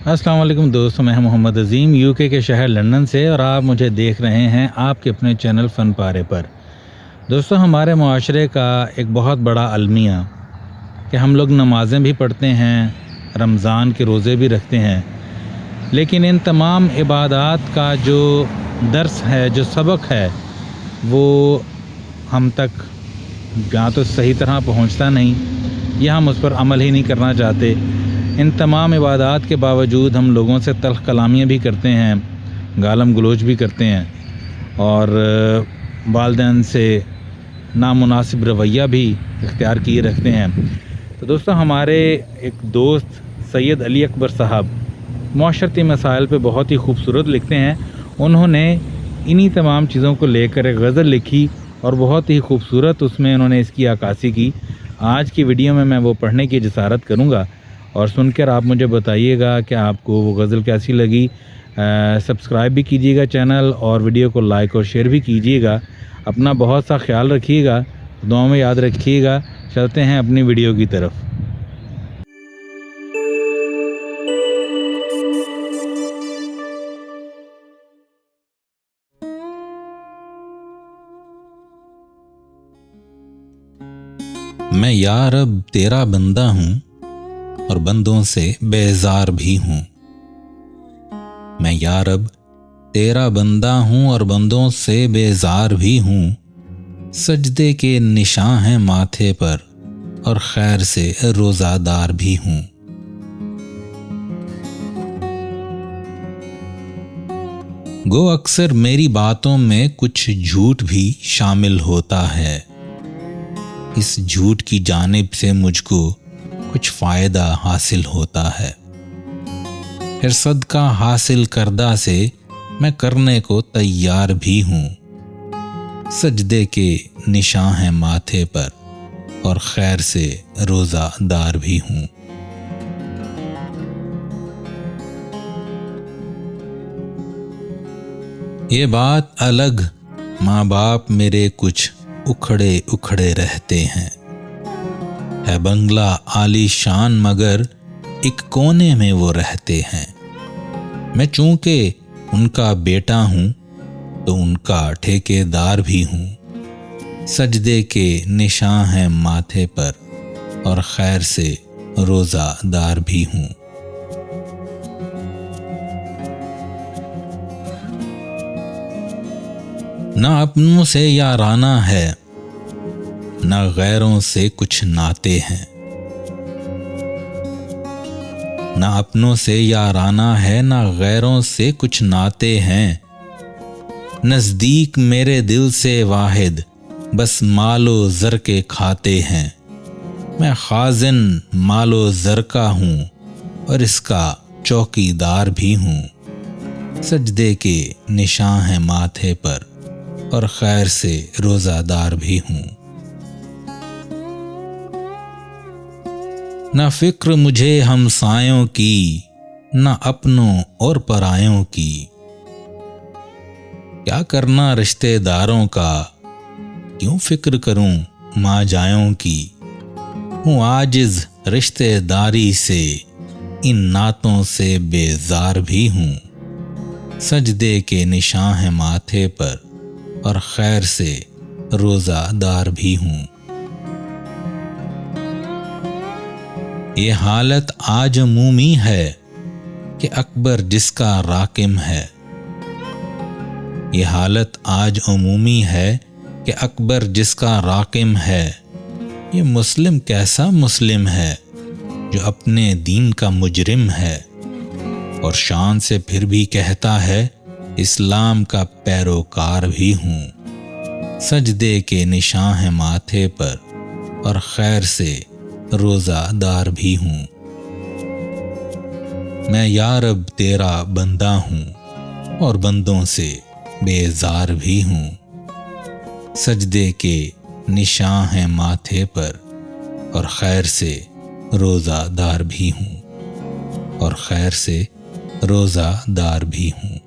अस्सलाम वालेकुम दोस्तों, मैं मोहम्मद अज़ीम यूके के शहर लंदन से और आप मुझे देख रहे हैं आपके अपने चैनल फ़न पारे पर। दोस्तों, हमारे मुआशरे का एक बहुत बड़ा अलमिया कि हम लोग नमाज़ें भी पढ़ते हैं, रमज़ान के रोज़े भी रखते हैं, लेकिन इन तमाम इबादात का जो दर्स है, जो सबक है, वो हम तक या तो सही तरह पहुंचता नहीं या हम उस पर अमल ही नहीं करना चाहते। इन तमाम इबादात के बावजूद हम लोगों से तल्ख़ कलामियाँ भी करते हैं, गालम गलोच भी करते हैं और वालिदैन से नामुनासिब रवैया भी इख्तियार किए रखते हैं। तो दोस्तों, हमारे एक दोस्त सैयद अली अकबर साहब मुआशरती मसाइल पे बहुत ही खूबसूरत लिखते हैं। उन्होंने इन्हीं तमाम चीज़ों को लेकर एक गज़ल लिखी और बहुत ही खूबसूरत उसमें उन्होंने इसकी अक्कासी की। आज की वीडियो में मैं वो पढ़ने की जसारत करूँगा और सुनकर आप मुझे बताइएगा कि आपको वो गज़ल कैसी लगी। सब्सक्राइब भी कीजिएगा चैनल और वीडियो को लाइक और शेयर भी कीजिएगा। अपना बहुत सा ख्याल रखिएगा, दुआ में याद रखिएगा। चलते हैं अपनी वीडियो की तरफ। मैं या रब तेरा बंदा हूँ और बंदों से बेजार भी हूँ। मैं या रब तेरा बंदा हूँ और बंदों से बेजार भी हूँ। सजदे के निशान हैं माथे पर और खैर से रोज़ादार भी हूँ। गो अक्सर मेरी बातों में कुछ झूठ भी शामिल होता है। इस झूठ की जानिब से मुझको कुछ फ़ायदा हासिल होता है। फिर सदका हासिल करदा से मैं करने को तैयार भी हूँ। सजदे के निशान हैं माथे पर और खैर से रोज़ादार भी हूँ। ये बात अलग, माँ बाप मेरे कुछ उखड़े उखड़े रहते हैं। है बंगला आलीशान मगर एक कोने में वो रहते हैं। मैं चूंकि उनका बेटा हूँ तो उनका ठेकेदार भी हूँ। सजदे के निशान हैं माथे पर और खैर से रोज़ादार भी हूँ। ना अपनों से याराना है ना गैरों से कुछ नाते हैं। ना अपनों से याराना है ना गैरों से कुछ नाते हैं। नज़दीक मेरे दिल से वाहिद बस मालो ज़र के खाते हैं। मैं खाजिन मालो ज़र का हूँ और इसका चौकीदार भी हूँ। सजदे के निशान हैं माथे पर और खैर से रोज़ादार भी हूँ। न फिक्र मुझे हमसायों की न अपनों और परायों की। क्या करना रिश्तेदारों का, क्यों फिक्र करूं माँ जायों की। हूँ आजिज रिश्तेदारी से इन नातों से बेजार भी हूँ। सजदे के निशान हैं माथे पर और खैर से रोज़ादार भी हूँ। ये हालत आज अमूमी है कि अकबर जिसका राकिम है। ये हालत आज अमूमी है कि अकबर जिसका राकिम है। ये मुस्लिम कैसा मुस्लिम है जो अपने दीन का मुजरिम है और शान से फिर भी कहता है इस्लाम का पैरोकार भी हूँ। सजदे के निशान हैं माथे पर और खैर से रोज़ादार भी हूँ। मैं या रब तेरा बंदा हूँ और बंदों से बेजार भी हूँ। सजदे के निशान हैं माथे पर और खैर से रोज़ादार भी हूँ और खैर से रोज़ादार भी हूँ।